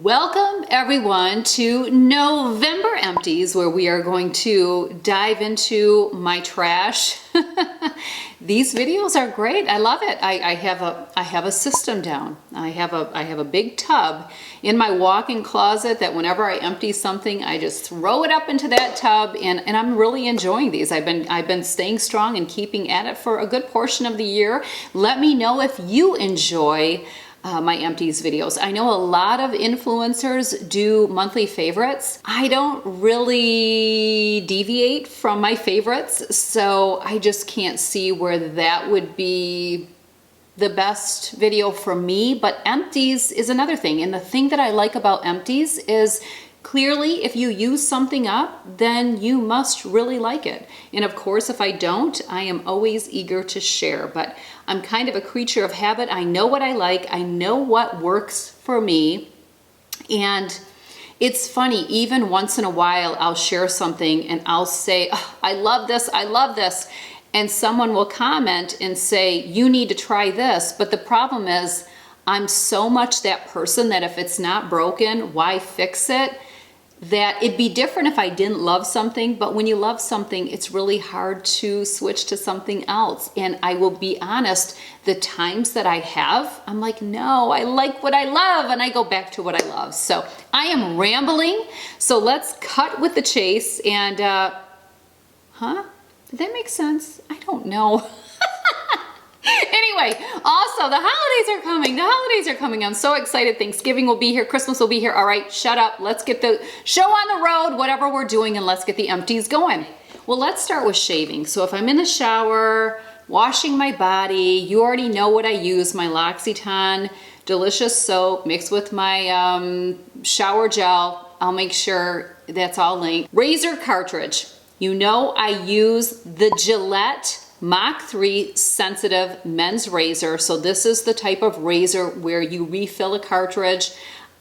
Welcome everyone to November Empties, where we are going to dive into my trash. These videos are great. I love it. I have a system down. I have a big tub in my walk-in closet that whenever I empty something, I just throw it up into that tub, and I'm really enjoying these. I've been staying strong and keeping at it for a good portion of the year. Let me know if you enjoy my empties videos. I know a lot of influencers do monthly favorites. I don't really deviate from my favorites, so I just can't see where that would be the best video for me. But empties is another thing, and the thing that I like about empties is clearly, if you use something up, then you must really like it. And of course, if I don't, I am always eager to share. But I'm kind of a creature of habit. I know what I like. I know what works for me. And it's funny, even once in a while, I'll share something and I'll say, oh, I love this, I love this. And someone will comment and say, you need to try this. But the problem is, I'm so much that person that if it's not broken, why fix it? That it'd be different if I didn't love something, but when you love something, it's really hard to switch to something else. And I will be honest, the times that I have, I'm like, no, I like what I love, and I go back to what I love. So I am rambling, so let's cut with the chase. And, did that make sense? I don't know. Anyway, also the holidays are coming. The holidays are coming. I'm so excited. Thanksgiving will be here. Christmas will be here. All right, shut up. Let's get the show on the road, whatever we're doing, and let's get the empties going. Well, let's start with shaving. So if I'm in the shower, washing my body, you already know what I use, my L'Occitane delicious soap mixed with my shower gel. I'll make sure that's all linked. Razor cartridge. You know I use the Gillette Mach 3 sensitive men's razor. So this is the type of razor where you refill a cartridge.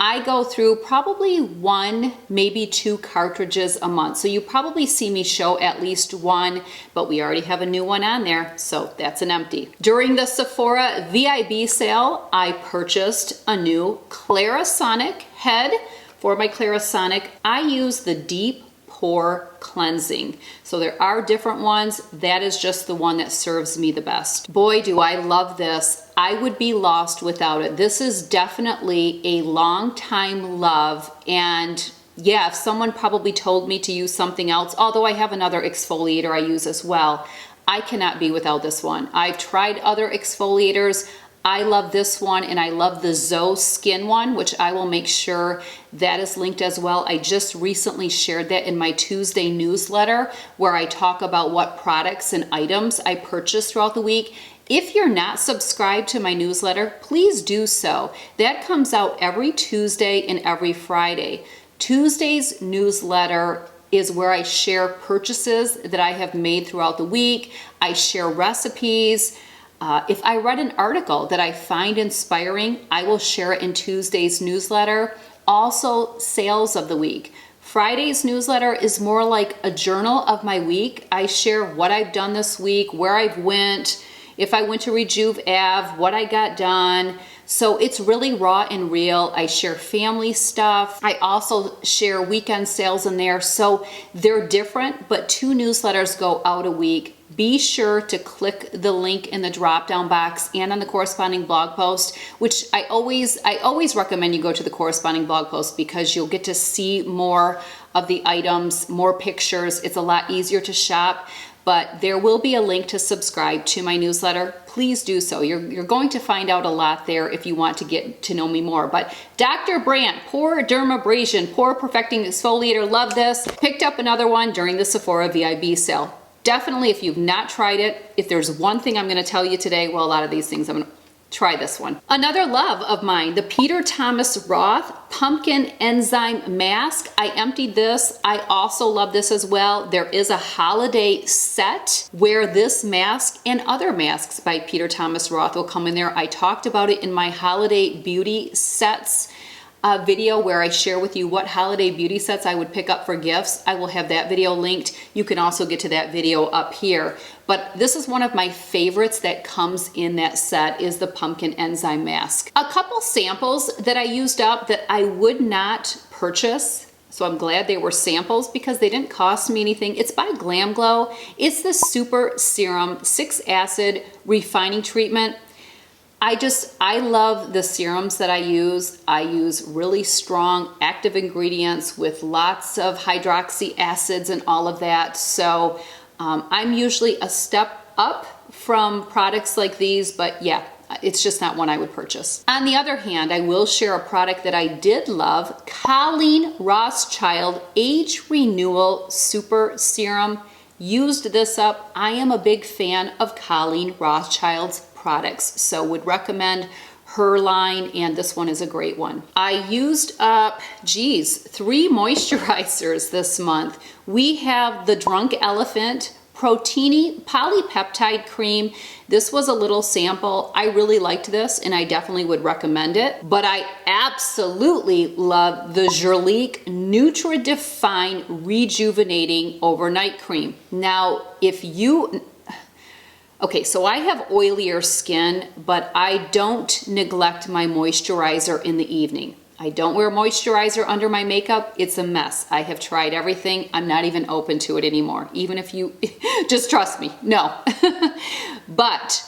I go through probably one, maybe two cartridges a month. So you probably see me show at least one, but we already have a new one on there, so that's an empty. During the Sephora VIB sale, I purchased a new Clarisonic head. For my Clarisonic, I use the deep pore cleansing. So there are different ones. That is just the one that serves me the best. Boy, do I love this. I would be lost without it. This is definitely a long time love. And yeah, if someone probably told me to use something else, although I have another exfoliator I use as well, I cannot be without this one. I've tried other exfoliators. I love this one, and I love the Zoe Skin one, which I will make sure that is linked as well. I just recently shared that in my Tuesday newsletter, where I talk about what products and items I purchase throughout the week. If you're not subscribed to my newsletter, please do so. That comes out every Tuesday and every Friday. Tuesday's newsletter is where I share purchases that I have made throughout the week. I share recipes. If I read an article that I find inspiring, I will share it in Tuesday's newsletter. Also, sales of the week. Friday's newsletter is more like a journal of my week. I share what I've done this week, where I've went, if I went to Rejuve Ave, what I got done. So it's really raw and real. I share family stuff. I also share weekend sales in there. So they're different, but two newsletters go out a week. Be sure to click the link in the drop-down box and on the corresponding blog post, which I always recommend you go to the corresponding blog post, because you'll get to see more of the items, more pictures. It's a lot easier to shop. But there will be a link to subscribe to my newsletter. Please do so. You're going to find out a lot there if you want to get to know me more. But Dr. Brandt, Pore Dermabrasion, Pore Perfecting Exfoliator, love this. Picked up another one during the Sephora VIB sale. Definitely, if you've not tried it, if there's one thing I'm gonna tell you today, well, a lot of these things I'm gonna try this one. Another love of mine, the Peter Thomas Roth Pumpkin Enzyme Mask. I emptied this. I also love this as well. There is a holiday set where this mask and other masks by Peter Thomas Roth will come in there. I talked about it in my holiday beauty sets video, where I share with you what holiday beauty sets I would pick up for gifts. I will have that video linked. You can also get to that video up here. but this is one of my favorites that comes in that set is the pumpkin enzyme mask. A couple samples that I used up that I would not purchase, so I'm glad they were samples because they didn't cost me anything. It's by GLAMGLOW. It's the Super Serum 6-acid refining treatment. I love the serums that I use. I use really strong active ingredients with lots of hydroxy acids and all of that. So I'm usually a step up from products like these, but yeah, it's just not one I would purchase. On the other hand, I will share a product that I did love, COLLEEN ROTHSCHILD Age Renewal Super Serum. Used this up. I am a big fan of COLLEEN ROTHSCHILD's products, so would recommend her line, and this one is a great one. I used up, 3 moisturizers this month. We have the Drunk Elephant PROTINI Polypeptide Cream. This was a little sample. I really liked this and I definitely would recommend it. But I absolutely love the JURLIQUE NUTRI-DEFINE Rejuvenating Overnight Cream. Now, okay, so I have oilier skin, but I don't neglect my moisturizer in the evening. I don't wear moisturizer under my makeup. It's a mess. I have tried everything. I'm not even open to it anymore. Even if you, just trust me, no. But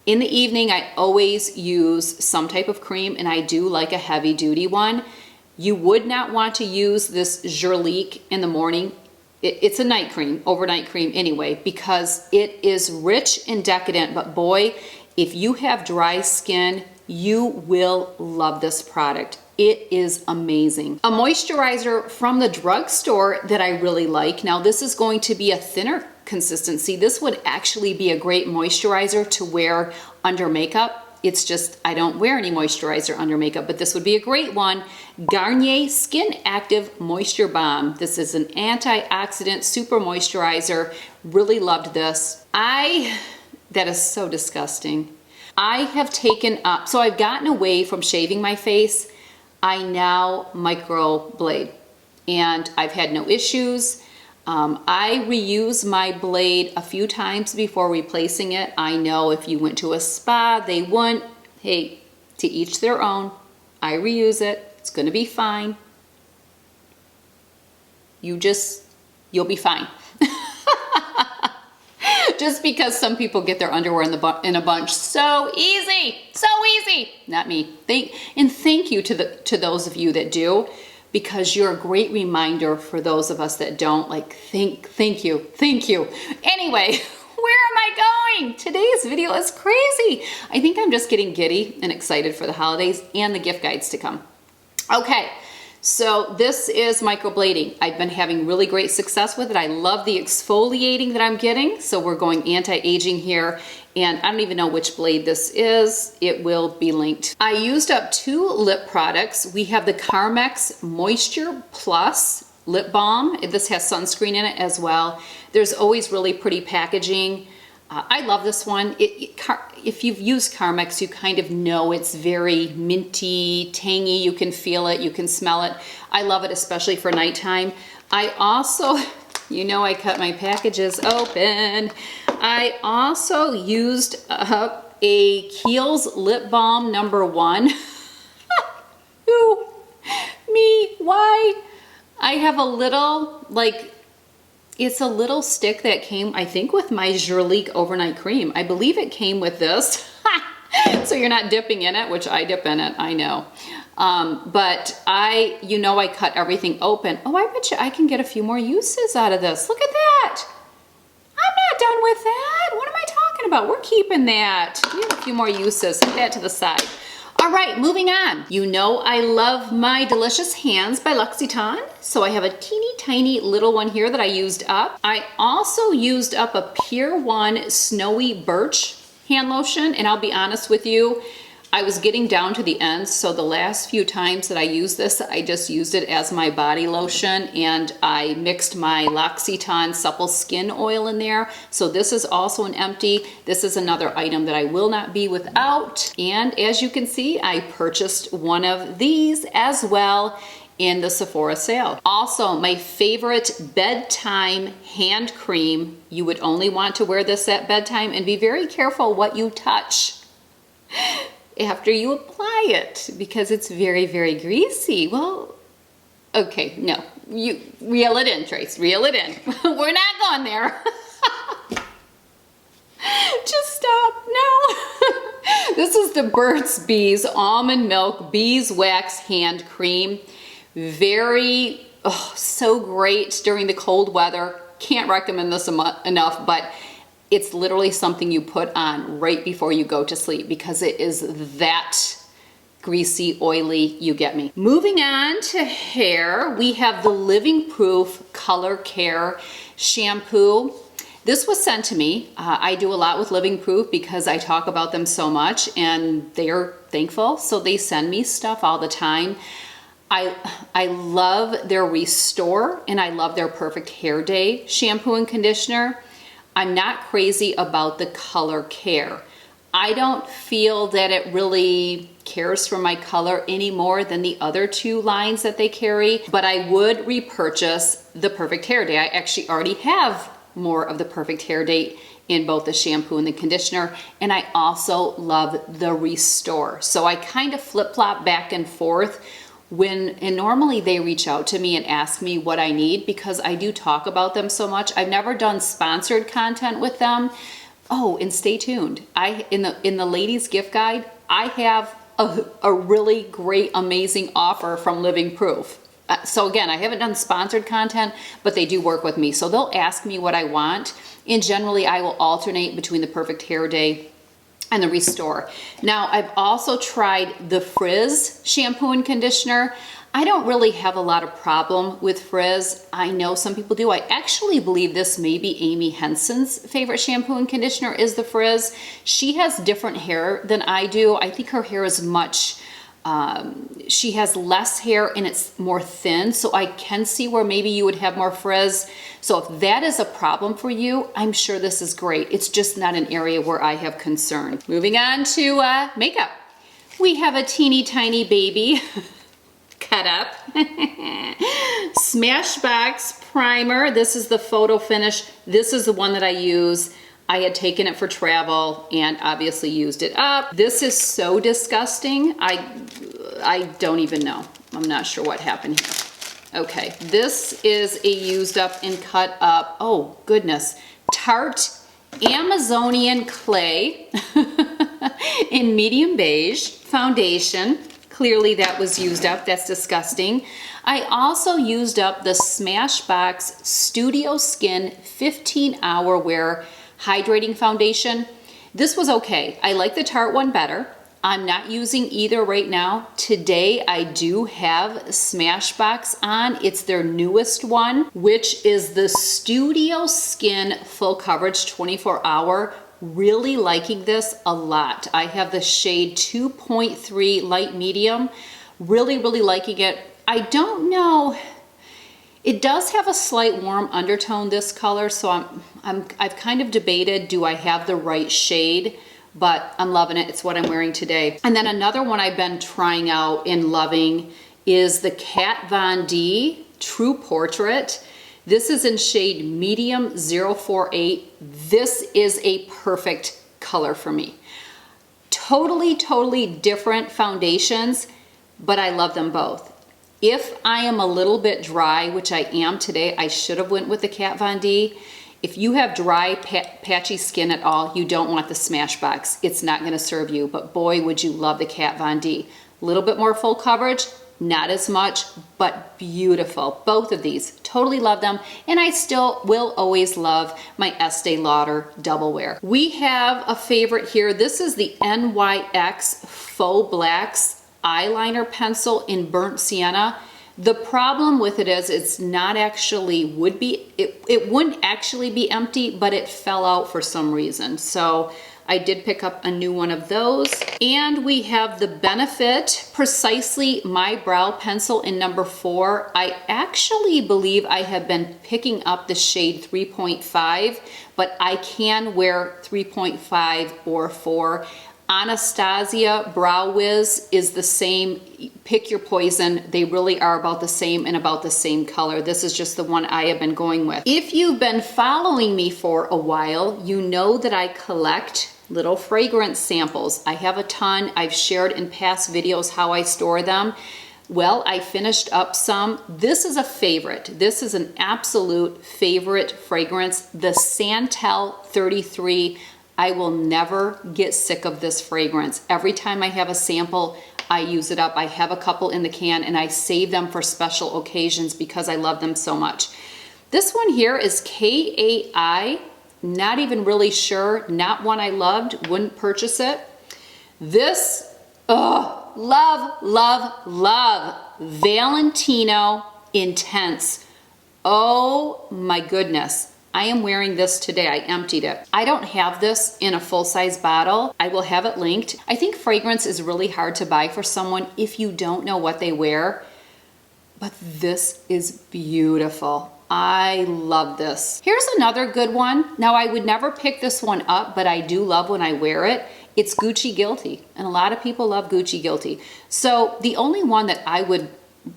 in the evening, I always use some type of cream, and I do like a heavy duty one. You would not want to use this JURLIQUE in the morning. It's a night cream, overnight cream anyway, because it is rich and decadent, but boy, if you have dry skin, you will love this product. It is amazing. A moisturizer from the drugstore that I really like. Now this is going to be a thinner consistency. This would actually be a great moisturizer to wear under makeup. It's just, I don't wear any moisturizer under makeup, but this would be a great one. Garnier Skin Active Moisture Balm. This is an antioxidant super moisturizer. Really loved this. That is so disgusting. I have taken up, so I've gotten away from shaving my face. I now microblade and I've had no issues. I reuse my blade a few times before replacing it. I know if you went to a spa, they wouldn't. Hey, to each their own. I reuse it. It's gonna be fine. You'll be fine. Just because some people get their underwear in a bunch. So easy, so easy. Not me. Thank you to those of you that do, because you're a great reminder for those of us that don't. Like, thank you. Anyway, where am I going? Today's video is crazy. I think I'm just getting giddy and excited for the holidays and the gift guides to come. Okay. So this is microblading. I've been having really great success with it. I love the exfoliating that I'm getting. So we're going anti-aging here, and I don't even know which blade this is. It will be linked. I used up 2 lip products. We have the CARMEX Moisture Plus Lip Balm. This has sunscreen in it as well. There's always really pretty packaging. I love this one. If you've used CARMEX, you kind of know it's very minty, tangy. You can feel it, you can smell it. I love it, especially for nighttime. I also, I cut my packages open. I also used up a Kiehl's Lip Balm #1. Ooh, me, why? I have a little, it's a little stick that came, I think, with my JURLIQUE overnight cream. I believe it came with this. So you're not dipping in it, which I dip in it, I know. But I cut everything open. Oh, I bet you I can get a few more uses out of this. Look at that. I'm not done with that. What am I talking about? We're keeping that. We have a few more uses. Set that to the side. All right, moving on. I love my Delicious Hands by L'Occitane. So I have a teeny tiny little one here that I used up. I also used up a Pier 1 Snowy Birch hand lotion, and I'll be honest with you, I was getting down to the end, so the last few times that I used this, I just used it as my body lotion, and I mixed my L'Occitane Supple Skin Oil in there. So this is also an empty. This is another item that I will not be without. And as you can see, I purchased one of these as well. in the Sephora sale. Also, my favorite bedtime hand cream. You would only want to wear this at bedtime, and be very careful what you touch after you apply it, because it's very, very greasy. Well, okay, no, you reel it in, Trace, reel it in. We're not going there. Just stop, no. This is the Burt's Bees Almond Milk Beeswax Hand Cream. Very, oh, so great during the cold weather. Can't recommend this enough, but it's literally something you put on right before you go to sleep, because it is that greasy, oily, you get me. Moving on to hair, we have the Living Proof Color Care Shampoo. This was sent to me. I do a lot with Living Proof because I talk about them so much, and they're thankful, so they send me stuff all the time. I love their Restore, and I love their Perfect Hair Day shampoo and conditioner. I'm not crazy about the Color Care. I don't feel that it really cares for my color any more than the other two lines that they carry, but I would repurchase the Perfect Hair Day. I actually already have more of the Perfect Hair Day in both the shampoo and the conditioner, and I also love the Restore. So I kind of flip-flop back and forth and normally they reach out to me and ask me what I need, because I do talk about them so much. I've never done sponsored content with them. Oh, and stay tuned. In the ladies gift guide, I have a really great, amazing offer from Living Proof. So again, I haven't done sponsored content, but they do work with me. So they'll ask me what I want, and generally I will alternate between the Perfect Hair Day and the Restore. Now, I've also tried the Frizz shampoo and conditioner. I don't really have a lot of problem with Frizz. I know some people do. I actually believe this may be Amy Henson's favorite shampoo and conditioner is the Frizz. She has different hair than I do. I think her hair is much, she has less hair and it's more thin, so I can see where maybe you would have more frizz. So if that is a problem for you, I'm sure this is great. It's just not an area where I have concern. Moving on to makeup. We have a teeny tiny baby cut up. Smashbox primer. This is the photo finish. This is the one that I use. I had taken it for travel and obviously used it up. This is so disgusting. I don't even know. I'm not sure what happened here. Okay, this is a used up and cut up, oh goodness, Tarte Amazonian Clay in medium beige foundation. Clearly that was used up. That's disgusting. I also used up the Smashbox Studio Skin 15-hour wear hydrating foundation. This was okay. I like the Tarte one better. I'm not using either right now. Today I do have Smashbox on. It's their newest one, which is the Studio Skin Full Coverage 24-hour. Really liking this a lot. I have the shade 2.3 light medium. Really, really liking it. I don't know. It does have a slight warm undertone, this color, so I've kind of debated, do I have the right shade? But I'm loving it. It's what I'm wearing today. And then another one I've been trying out and loving is the Kat Von D True Portrait. This is in shade medium 048. This is a perfect color for me. Totally, totally different foundations, but I love them both. If I am a little bit dry, which I am today, I should have went with the Kat Von D. If you have dry, patchy skin at all, you don't want the Smashbox. It's not gonna serve you, but boy, would you love the Kat Von D. A little bit more full coverage, not as much, but beautiful. Both of these, totally love them. And I still will always love my Estee Lauder Double Wear. We have a favorite here. This is the NYX Faux Blacks eyeliner pencil in burnt sienna. The problem with it is it's not actually it wouldn't actually be empty, but it fell out for some reason. So I did pick up a new one of those. And we have the Benefit Precisely My Brow Pencil in number 4. I actually believe I have been picking up the shade 3.5, but I can wear 3.5 or 4. Anastasia Brow Wiz is the same. Pick your poison. They really are about the same and about the same color. This is just the one I have been going with. If you've been following me for a while, you know that I collect little fragrance samples. I have a ton. I've shared in past videos how I store them. Well, I finished up some. This is a favorite. This is an absolute favorite fragrance, the Santal 33. I will never get sick of this fragrance. Every time I have a sample, I use it up. I have a couple in the can and I save them for special occasions because I love them so much. This one here is KAI. Not even really sure. Not one I loved. Wouldn't purchase it. This, love, love, love. Valentino Intense. Oh my goodness. I am wearing this today. I emptied it. I don't have this in a full-size bottle. I will have it linked. I think fragrance is really hard to buy for someone if you don't know what they wear, but this is beautiful. I love this. Here's another good one. Now, I would never pick this one up, but I do love when I wear it. It's Gucci Guilty, and a lot of people love Gucci Guilty. So the only one that I would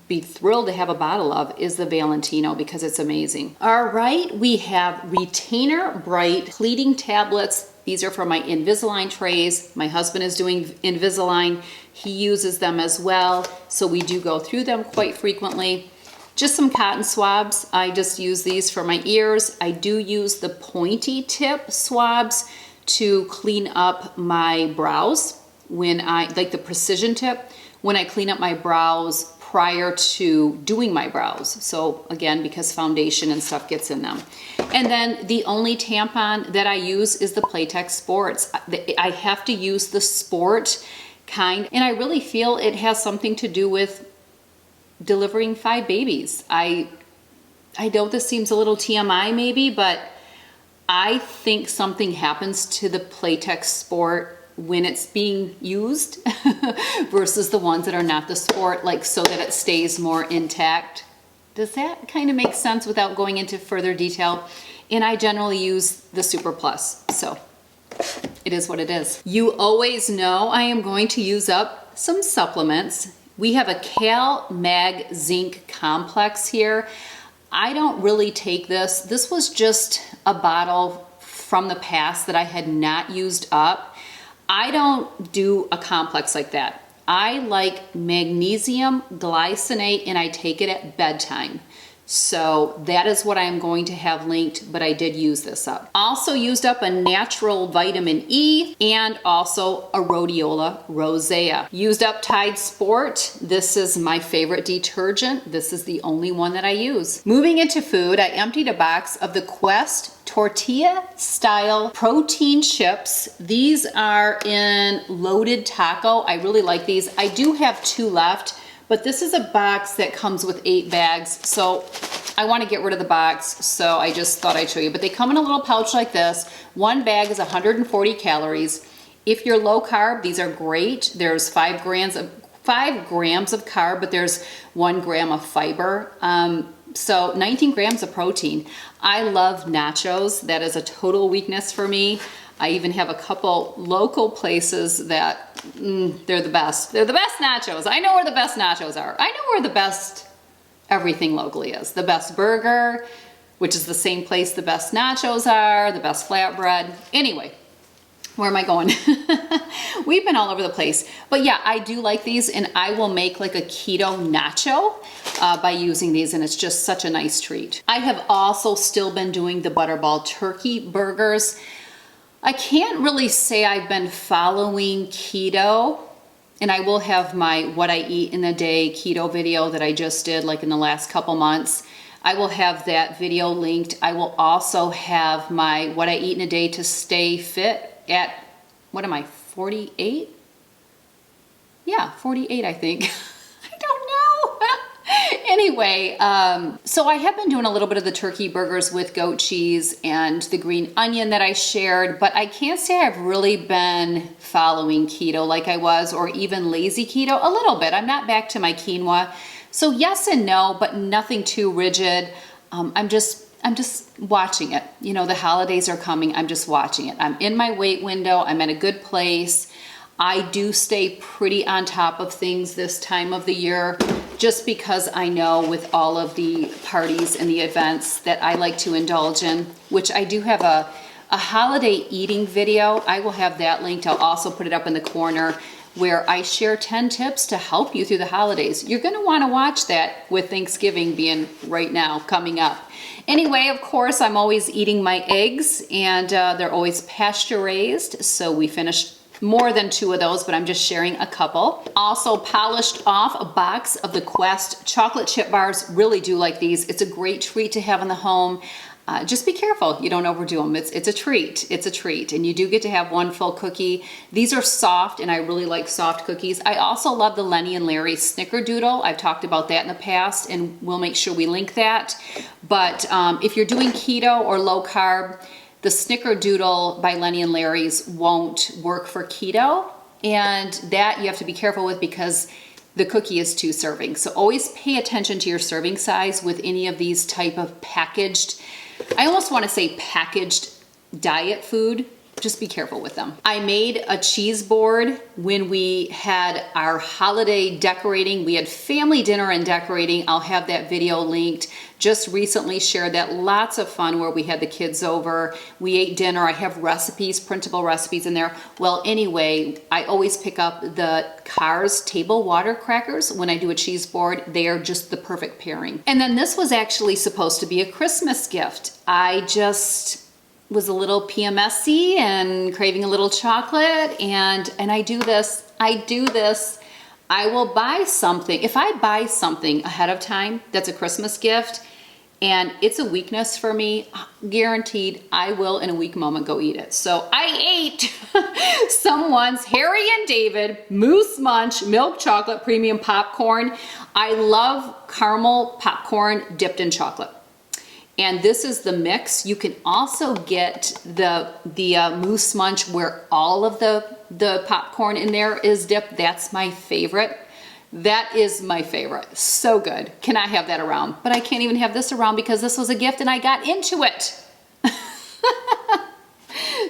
be thrilled to have a bottle of is the Valentino because it's amazing. All right, we have Retainer Bright Pleating Tablets. These are for my Invisalign trays. My husband is doing Invisalign. He uses them as well, so we do go through them quite frequently. Just some cotton swabs. I just use these for my ears. I do use the pointy tip swabs to clean up my brows when like the precision tip, when I clean up my brows prior to doing my brows. So again, because foundation and stuff gets in them. And then the only tampon that I use is the Playtex Sports. I have to use the sport kind, and I really feel it has something to do with delivering 5 babies. I know this seems a little TMI maybe, but I think something happens to the Playtex Sport when it's being used versus the ones that are not the sport, like so that it stays more intact. Does that kind of make sense without going into further detail? And I generally use the Super Plus, so it is what it is. You always know I am going to use up some supplements. We have a KALE-MAG-ZINC complex here. I don't really take this. This was just a bottle from the past that I had not used up. I don't do a complex like that. I like magnesium glycinate and I take it at bedtime. So that is what I am going to have linked, but I did use this up. Also used up a natural vitamin E and also a rhodiola rosea. Used up Tide Sport. This is my favorite detergent. This is the only one that I use. Moving into food, I emptied a box of the Quest tortilla style protein chips. These are in loaded taco. I really like these. I do have 2 left, but this is a box that comes with 8 bags. So I want to get rid of the box, so I just thought I'd show you. But they come in a little pouch like this. 1 bag is 140 calories. If you're low carb, these are great. There's 5 grams of carb, but there's 1 gram of fiber. So 19 grams of protein. I love nachos. That is a total weakness for me. I even have a couple local places that they're the best. They're the best nachos. I know where the best nachos are. I know where the best everything locally is. The best burger, which is the same place the best nachos are, the best flatbread. Anyway, where am I going? We've been all over the place. But yeah, I do like these, and I will make like a keto nacho by using these, and it's just such a nice treat. I have also still been doing the Butterball turkey burgers. I can't really say I've been following keto, and I will have my what I eat in a day keto video that I just did like in the last couple months. I will have that video linked. I will also have my what I eat in a day to stay fit at, what am I, 48? Yeah, 48 I think. I don't know. Anyway, so I have been doing a little bit of the turkey burgers with goat cheese and the green onion that I shared, but I can't say I've really been following keto like I was, or even lazy keto, a little bit. I'm not back to my quinoa. So yes and no, but nothing too rigid. I'm just watching it. You know, the holidays are coming. I'm just watching it. I'm in my weight window. I'm in a good place. I do stay pretty on top of things this time of the year, just because I know with all of the parties and the events that I like to indulge in, which I do have a holiday eating video. I will have that linked. I'll also put it up in the corner, where I share 10 tips to help you through the holidays. You're gonna wanna watch that with Thanksgiving being right now, coming up. Anyway, of course, I'm always eating my eggs, and they're always pasture raised, so we finished more than 2 of those, but I'm just sharing a couple. Also polished off a box of the Quest chocolate chip bars. Really do like these. It's a great treat to have in the home. Just be careful you don't overdo them. It's a treat. It's a treat. And you do get to have 1 full cookie. These are soft, and I really like soft cookies. I also love the Lenny and Larry Snickerdoodle. I've talked about that in the past, and we'll make sure we link that. But if you're doing keto or low carb, the Snickerdoodle by Lenny and Larry's won't work for keto. And that you have to be careful with, because the cookie is 2 servings. So always pay attention to your serving size with any of these type of packaged, I almost want to say packaged diet food. Just be careful with them. I made a cheese board when we had our holiday decorating. We had family dinner and decorating. I'll have that video linked. Just recently shared that. Lots of fun where we had the kids over. We ate dinner. I have recipes, printable recipes in there. Well, anyway, I always pick up the Cars table water crackers when I do a cheese board. They are just the perfect pairing. And then this was actually supposed to be a Christmas gift. I just was a little PMS-y and craving a little chocolate, and I do this. I will buy something. If I buy something ahead of time that's a Christmas gift and it's a weakness for me, guaranteed I will in a weak moment go eat it. So I ate someone's Harry and David Moose Munch milk chocolate premium popcorn. I love caramel popcorn dipped in chocolate. And this is the mix. You can also get the Moose Munch where all of the popcorn in there is dipped. That's my favorite. That is my favorite. So good. Cannot have that around. But I can't even have this around because this was a gift and I got into it.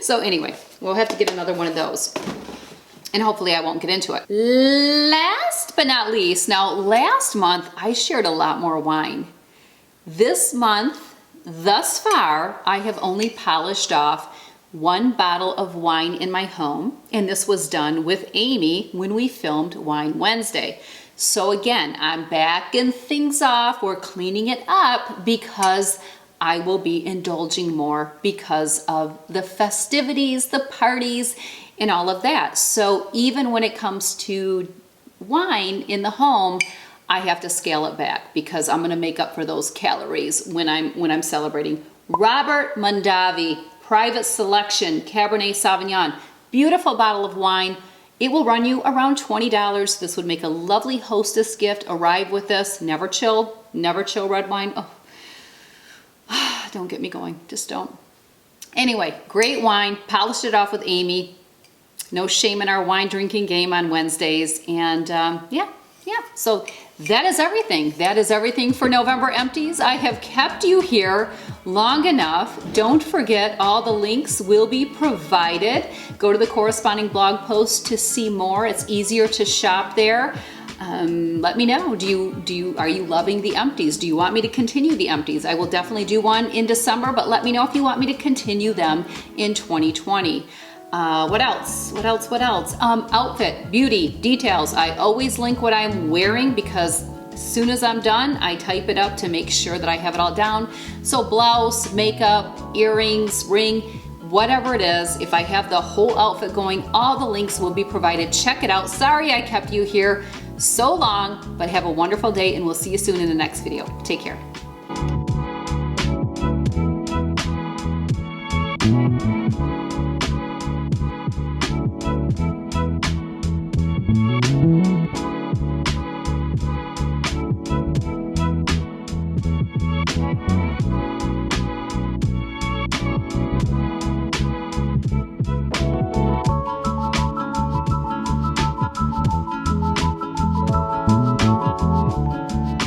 So anyway, we'll have to get another one of those. And hopefully I won't get into it. Last but not least, now last month I shared a lot more wine. This month, thus far, I have only polished off 1 bottle of wine in my home, and this was done with Amy when we filmed Wine Wednesday. So again, I'm backing things off. We're cleaning it up because I will be indulging more because of the festivities, the parties, and all of that. So even when it comes to wine in the home, I have to scale it back because I'm gonna make up for those calories when I'm celebrating. Robert Mondavi Private Selection Cabernet Sauvignon. Beautiful bottle of wine. It will run you around $20. This would make a lovely hostess gift. Arrive with this. Never chill red wine. Oh, don't get me going. Just don't. Anyway, great wine. Polished it off with Amy. No shame in our wine drinking game on Wednesdays. And yeah. So that is everything. That is everything for November Empties. I have kept you here long enough. Don't forget, all the links will be provided. Go to the corresponding blog post to see more. It's easier to shop there. Let me know. Are you loving the Empties? Do you want me to continue the Empties? I will definitely do one in December, but let me know if you want me to continue them in 2020. What else? Outfit, beauty, details. I always link what I'm wearing because as soon as I'm done, I type it up to make sure that I have it all down. So blouse, makeup, earrings, ring, whatever it is, if I have the whole outfit going, all the links will be provided. Check it out. Sorry I kept you here so long, but have a wonderful day and we'll see you soon in the next video. Take care.